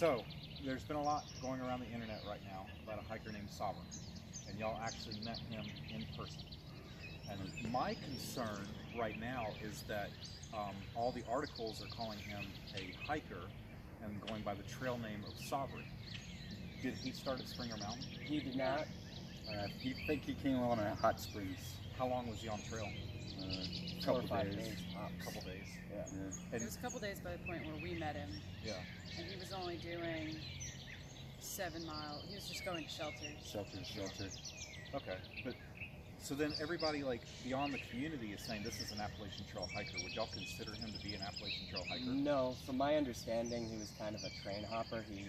So, there's been a lot going around the internet right now about a hiker named Sovereign, and y'all actually met him in person. And my concern right now is that all the articles are calling him a hiker and going by the trail name of Sovereign. Did he start at Springer Mountain? He did not. He think he came on at Hot Springs. How long was he on trail? Couple 4 or 5 days. days. Couple days. Yeah. And It was a couple days by the point where we met him, yeah. and he was only doing 7 miles. He was just going to shelter. Shelter. Okay. But so then everybody like beyond the community is saying this is an Appalachian Trail hiker. Would y'all consider him to be an Appalachian Trail hiker? No, from my understanding, he was kind of a train hopper. He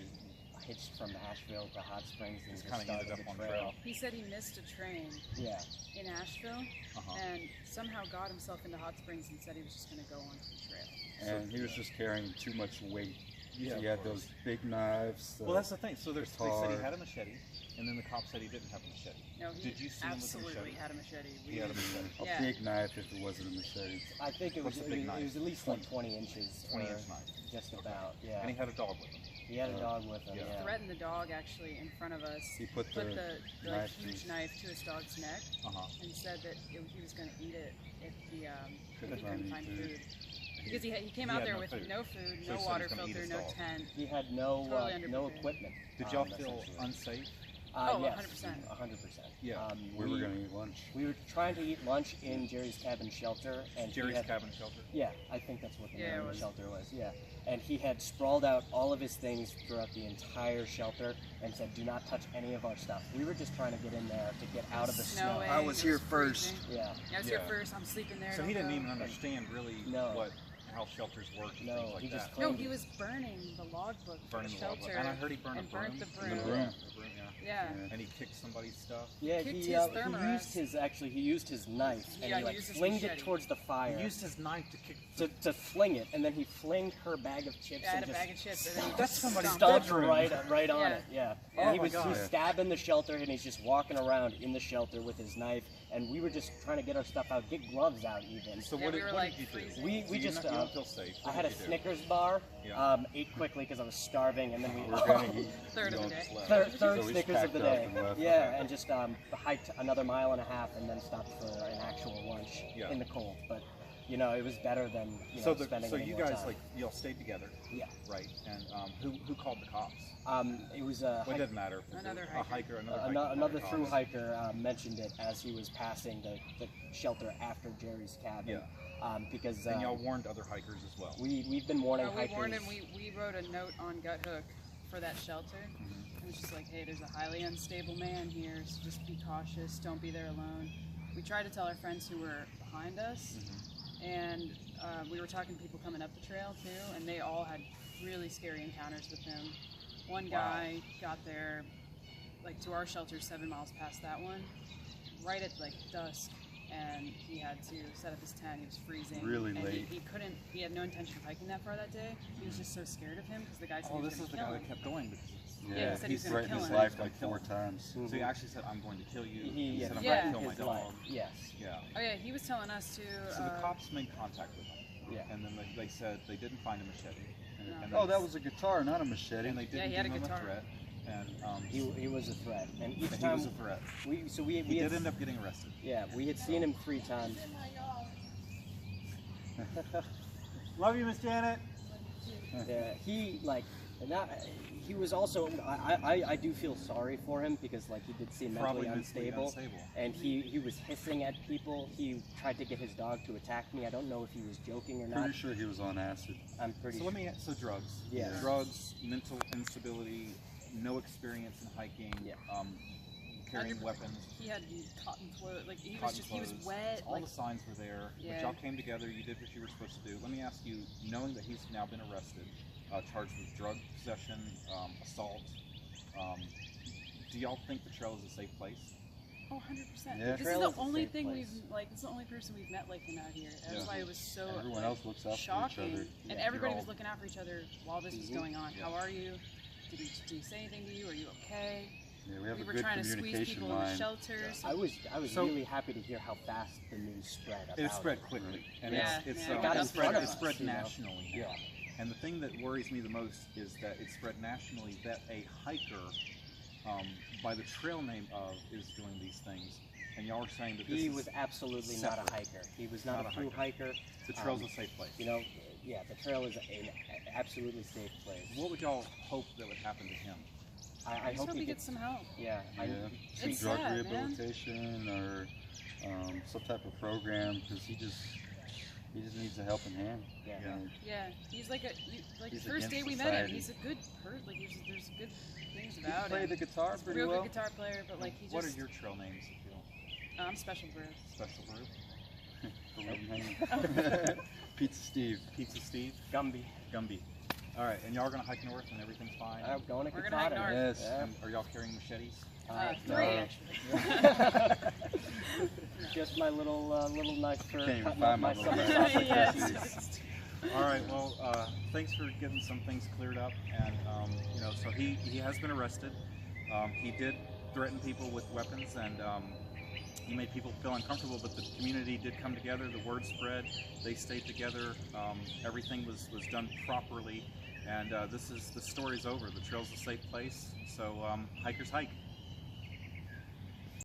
hitched from Asheville to Hot Springs and Just just kinda started ended up the on trail. He said he missed a train Yeah. in Asheville Uh-huh. and somehow got himself into Hot Springs and said he was just going to go onto the trail. And he was just carrying too much weight. Yeah, He of had course. those big knives. Well, that's the thing. So they said he guitar. had a machete, and then the cop said he didn't have a machete. No, he Did you see him with a absolutely machete? had a machete. He had a machete. a Yeah. big knife if it wasn't a machete. I think it was, What's the big it was at least like 20 inches. 20 or inch knife. Just about, yeah. And he had a dog with him. He had a dog with him, Yeah. yeah. Threatened the dog actually in front of us. He put the the knife huge to- knife to his dog's neck Uh-huh. and said that he was going to eat it if he Couldn't couldn't find find any food. Because he came He out had there no with food. no food, So he no said water he's gonna eat filter, his no dog. tent. He had no Totally no underprepared. equipment. Did y'all feel essentially. unsafe? Oh, yes, 100%. 100%. Yeah. We were going to eat lunch. We were trying to eat lunch in Jerry's cabin shelter, and he Jerry's had, cabin shelter? Yeah, I think that's what the Yeah, name it of the was. shelter was. Yeah, and he had sprawled out all of his things throughout the entire shelter and said, "Do not touch any of our stuff." We were just trying to get in there to get out of the snow. Snowing, I was it here first. freezing. Yeah, I was here Yeah. first. I'm sleeping there. So he don't didn't go. even understand really No. how shelters work and No, things like he just that. claimed No, he was burning the logbook for Burning the the logbook. shelter. And I heard he burned a and broom. burnt the The broom. broom. The broom, yeah. Yeah. And he kicked somebody's stuff. yeah. Kicked He his used his knife and Yeah, he he like used his flinged it machete. towards the fire He used his knife to kick. to fling it, and then he flinged her bag of chips Yeah, I had and a just bag of chips. And then he That's just somebody's stomped. stomped right on Yeah. it. Yeah. Oh And he my was God. stabbing the shelter, and he's just walking around in the shelter with his knife, and we were just trying to get our stuff out, get gloves out even. So Yeah, what we did, were, what like, did you do? freezing. We So you just, you don't feel safe. I What had a did you do? Snickers bar, Yeah. ate quickly because I was starving, and then we We're going to eat. Third of the Y'all day. just left. third So we Snickers of the packed up day. and left. Yeah, and just hiked another 1.5 miles and then stopped for an actual lunch Yeah. in the cold. But you know, it was better than spending So any you more guys time. like y'all stayed together, Yeah. right? And who called the cops? It was a Well, it doesn't matter. If it's Another a hiker, another hiker. another called through the cops. hiker mentioned it as he was passing the shelter after Jerry's cabin. Because And y'all warned other hikers as well. we've been warning We hikers. warned him. We wrote a note on Gut Hook for that shelter. It was just like, hey, there's a highly unstable man here, so just be cautious. Don't be there alone. We tried to tell our friends who were behind us, and we were talking to people coming up the trail too, and they all had really scary encounters with him. One guy got there, like to our shelter, 7 miles past that one, right at like dusk. And he had to set up his tent. He was freezing. Really and late. He couldn't. He had no intention of hiking that far that day. He was just so scared of him because the guy said Oh, he was this going is to the kill guy him. that kept going because Yeah, he said he was gonna threatened kill his him. life like 4 times. so he actually said, "I'm going to kill you." He said, "I'm Yeah. going to kill my his dog." life. Yes. Yeah. Oh yeah, he was telling us to. So the cops made contact with him. Yeah. And then they said they didn't find a machete. And Oh, that was a guitar, not a machete. And they didn't he had a give him guitar. a threat. And He was a threat, and each he time was a threat. we He had, did end up getting arrested. yeah, we had seen him 3 times. Love you, Miss Janet. Yeah, he was also I do feel sorry for him because like he did seem mentally Probably mentally unstable, unstable. and he was hissing at people. He tried to get his dog to attack me. I don't know if he was joking or not. Pretty sure he was on acid. I'm pretty So sure. so drugs. Yeah. Drugs, mental instability, no experience in hiking, Yeah. carrying weapons, He had cotton clothes. Like he was cotton just clothes. he was wet. All Like the signs were there. Yeah. But y'all came together. You did what you were supposed to do. Let me ask you, knowing that he's now been arrested, charged with drug possession, assault, do y'all think the trail is a safe place? oh, 100%. Yeah. This is Trail the is a only safe thing place. this is the only person we've met like him out here. That's Yeah. why it was so Everyone else looks out for each shocking. other. And Yeah. everybody You're was all- looking out for each other while this was going on. Yeah. How are you? Did he say anything to you? Are you okay? Yeah, we have We a were good trying to squeeze communication people in the line. shelters. I was So- really happy to hear how fast the news spread. It about spread quickly, and Yeah, it's yeah. It got in it's front spread, of it's us, spread you know? nationally now. Yeah. And the thing that worries me the most is that it spread nationally that a hiker, by the trail name of, is doing these things. And y'all are saying that this He is was absolutely separate. not a hiker. He was not, Not a a true hiker. The trail's a safe place. You know, yeah, the trail is an absolutely safe place. What would y'all hope that would happen to him? I I just hope hope he he gets some help. Yeah, Yeah. It's Drug sad, man. rehabilitation or some type of program, because he just needs a helping hand. Yeah. Yeah. And Yeah, he's like He's the first against day we met him, society. he's a good person. Like there's good things he about can play him. the guitar He's a pretty real well. good guitar player, but like he just What are your trail names, if you will? I'm Special Brew. Special Brew? For rubbing hand. Pizza Steve. Pizza Steve? Gumby. Gumby. All right, and y'all are going to hike north and everything's fine? I'm going to We're gonna hike Katahdin. north. Yes. Yeah. And are y'all carrying machetes? Three no. actually. Just my little knife for Can't even cutting up find my my summer little sausage knife. recipes. All right, well, thanks for getting some things cleared up. And, you know, so he has been arrested. He did threaten people with weapons, and he made people feel uncomfortable, but the community did come together, the word spread, they stayed together, everything was done properly, and the story's over. The trail's a safe place, so hikers hike.